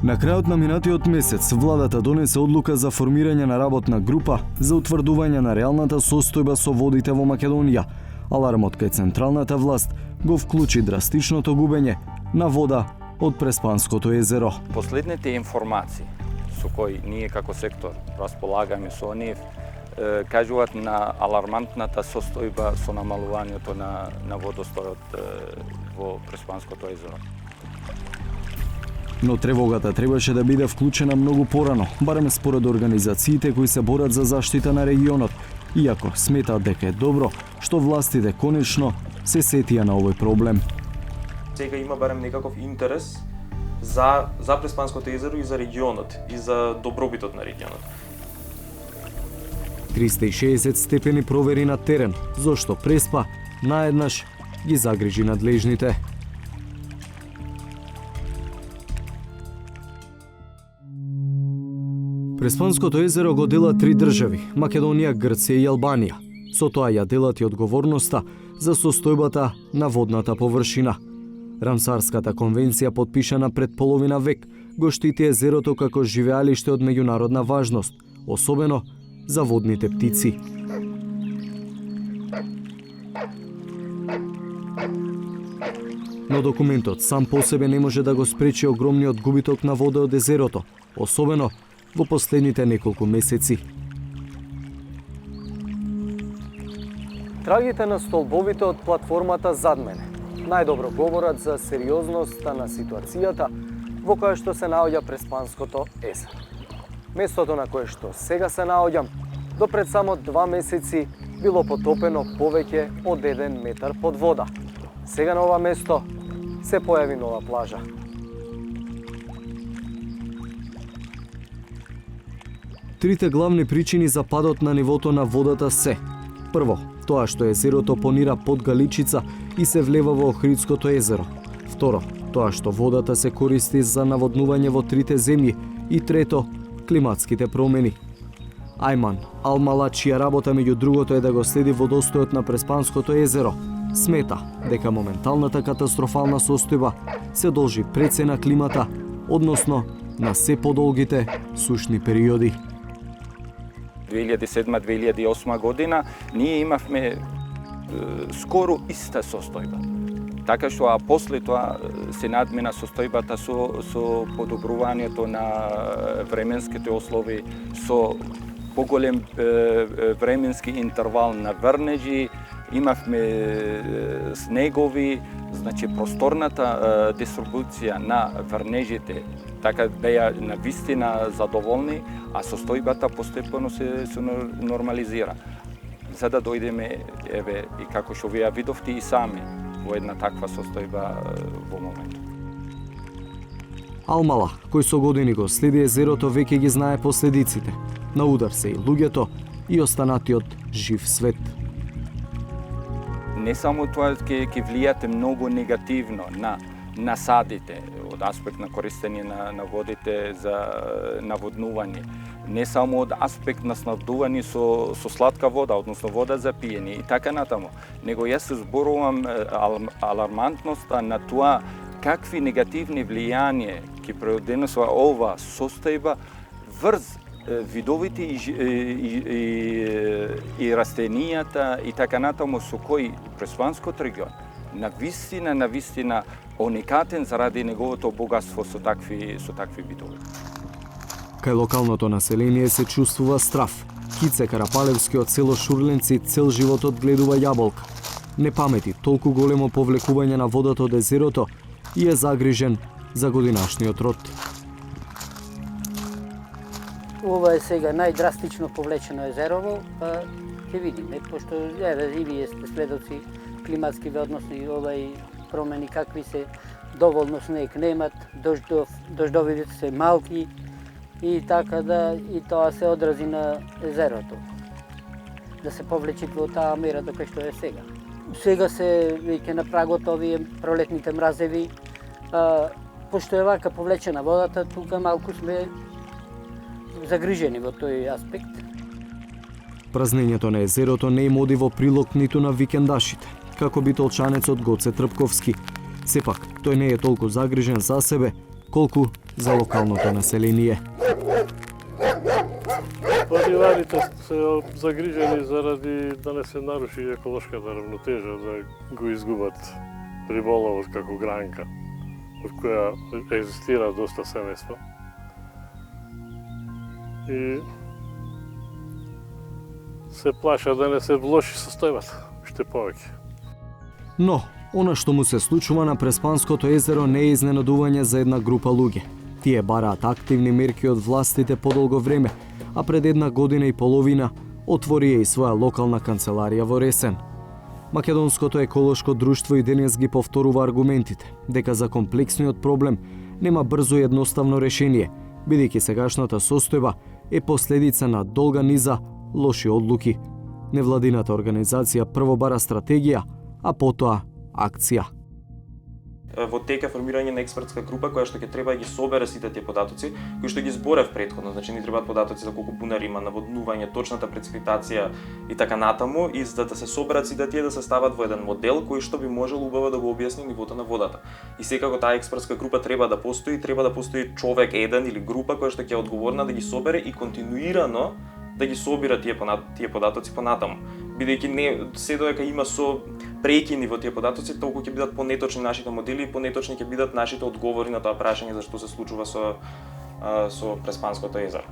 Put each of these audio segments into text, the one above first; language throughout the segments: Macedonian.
На крајот на минатиот месец, владата донесе одлука за формирање на работна група за утврдување на реалната состојба со водите во Македонија. Алармот кај централната власт го вклучи драстичното губење на вода од Преспанското езеро. Последните информации со кои ние како сектор располагаме со нив кажуваат на алармантната состојба со намалувањето на водостојот во Преспанското езеро. Но тревогата требаше да биде вклучена многу порано, барем според организациите кои се борат за заштита на регионот, иако сметаат дека е добро што властите конечно се сетија на овој проблем. Сега има барем некаков интерес за Преспанското езеро и за регионот и за добробитот на регионот. 360 степени провери на терен, зошто Преспа наеднаш ги загрижи надлежните. Преспанското езеро го делат три држави – Македонија, Грција и Албанија. Со тоа ја делат и одговорноста за состојбата на водната површина. Рамсарската конвенција, потпишана пред половина век, го штити езерото како живеалиште од меѓународна важност, особено за водните птици. Но документот сам по себе не може да го спречи огромниот губиток на вода од езерото, особено во последните неколку месеци. Трагите на столбовите од платформата зад мене најдобро говорат за сериозноста на ситуацијата во која што се наоѓа Преспанското езеро. Местото на кое што сега се наоѓам, до пред само 2 месеци било потопено повеќе од 1 метар под вода. Сега на ова место се појави нова плажа. Трите главни причини за падот на нивото на водата се: прво, тоа што езерото понира под Галичица и се влева во Охридското езеро. Второ, тоа што водата се користи за наводнување во трите земји. И трето, климатските промени. Ајман Алмала, чија работа меѓу другото е да го следи водостојот на Преспанското езеро, смета дека моменталната катастрофална состојба се должи прецена климата, односно на се подолгите сушни периоди. 2007-2008 година ние имавме скоро иста состојба. Така што а после тоа се надмина состојбата со подобрувањето на временските услови, со поголем временски интервал на врнежи, имавме снегови, значи просторната дистрибуција на врнежите така беа на вистина задоволни, а состојбата постепено се нормализира. За да дојдеме, еве, и како што вие видовте и сами, во една таква состојба во моментот. Алмала, кој со години го следи езерото, веќе ги знае последиците. На удар се и луѓето и останатиот жив свет. Не само тоа ќе влијате многу негативно на насадите од аспект на користење на водите за наводнување, не само од аспект на снабдување со сладка вода, односно вода за пиење и така натаму, него јас се зборувам алармантноста на тоа какви негативни влијања ќе предонесува ова состојба врз видовите и растенијата и така натаму со кои Преспанскот регион на вистина уникатен заради неговото богатство со такви видови. Кај локалното население се чувствува страв. Кице Карапалевски од село Шурленци цел животот гледува јаболка. Не памети толку големо повлекување на водата од езерото и е загрижен за годинашниот род. Ова е сега најдрастично повлечено езерово, па ќе видиме, пошто и вие сте следоци климатски односи овај промени какви се, доволно снег немат, дождовите се малки и така да и тоа се одрази на езерото. Да се повлечи во таа мера до кај што е сега. Сега се веќе на прагот овие пролетните мразеви, пошто е вака повлечена водата, тука малку сме загрижени во тој аспект. Празнењето на езерото не им оди во прилог ниту на викендашите, како битолчанецот Гоце Трпковски. Сепак, тој не е толку загрижен за себе, колку за локалното население. Риварите се загрижени заради да не се наруши еколошката равнотежа, да го изгубат риболовот како гранка, од која екзистира доста семејства. И се плаша да не се влоши состојбата, уште повеќе. Но, она што му се случува на Преспанското езеро не е изненадување за една група луѓе. Тие бараат активни мерки од властите подолго време, а пред 1 година и половина отворија и своја локална канцеларија во Ресен. Македонското еколошко друштво и денес ги повторува аргументите дека за комплексниот проблем нема брзо и едноставно решение, бидејќи сегашната состојба е последица на долга низа лоши одлуки. Невладината организација прво бара стратегија, а потоа акција. Во тека формирање на експертска група која што ќе треба да ги собере сите тие податоци, кои што ги зборев претходно, значи ни требаат податоци за колку бунари има, наводнување, точната преципитација и така натаму, и за да се соберат сите тие да се стават во еден модел кој што би можел убаво да го објасни нивото на водата. И секако таа експертска група треба да постои човек еден или група која што ќе е одговорна да ги собере и континуирано да ги собира тие податоци понатаму. Бидејќи не се додека има со прекини во тие податоци, толку ќе бидат понеточни нашите модели и понеточни ќе бидат нашите одговори на тоа прашање за што се случува со Преспанското езеро.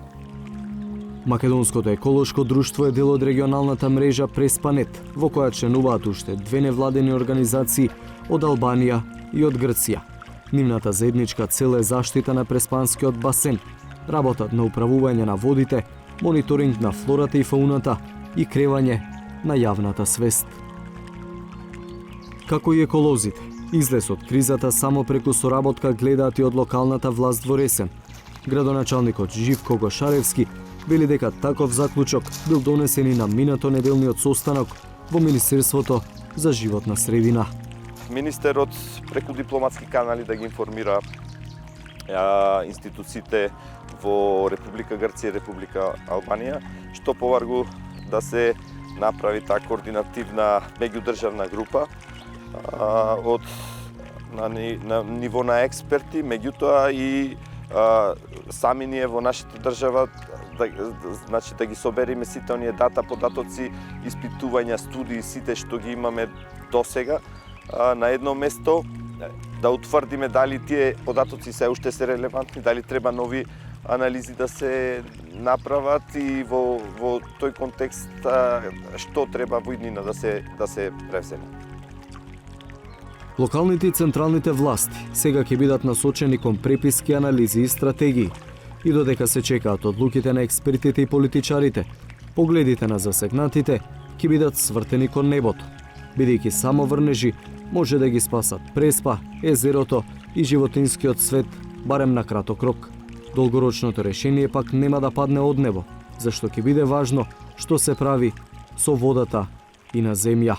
Македонското еколошко друштво е дел од регионалната мрежа Преспанет, во која членуваат уште 2 невладени организации од Албанија и од Грција. Нивната заедничка цел е заштита на Преспанскиот басен, работат на управување на водите, мониторинг на флората и фауната и кревање на јавната свест. Како и еколозите, излез од кризата само преку соработка гледаат и од локалната власт во Ресен. Градоначалникот Живко Гошаревски вели дека таков заклучок бил донесен и на минато неделниот состанок во Министерството за животна средина. Министерот преку дипломатски канали да ги информира институциите во Република Грција и Република Албанија, што поваргу да се направи таа координативна меѓудржавна група на ниво на експерти, меѓутоа и сами ние во нашата држава да ги собериме сите оние дата, податоци, испитувања, студии, сите што ги имаме досега на едно место, да утврдиме дали тие податоци се уште се релевантни, дали треба нови анализи да се направат и во тој контекст што треба во иднина да се превземе. Локалните и централните власти сега ќе бидат насочени кон преписки, анализи и стратегии. И додека се чекаат одлуките на експертите и политичарите, погледите на засегнатите ќе бидат свртени кон небото, бидејќи само врнежи може да ги спасат Преспа, езерото и животинскиот свет барем на краток рок. Долгорочното решение пак нема да падне од небо, зашто ќе биде важно што се прави со водата и на земја.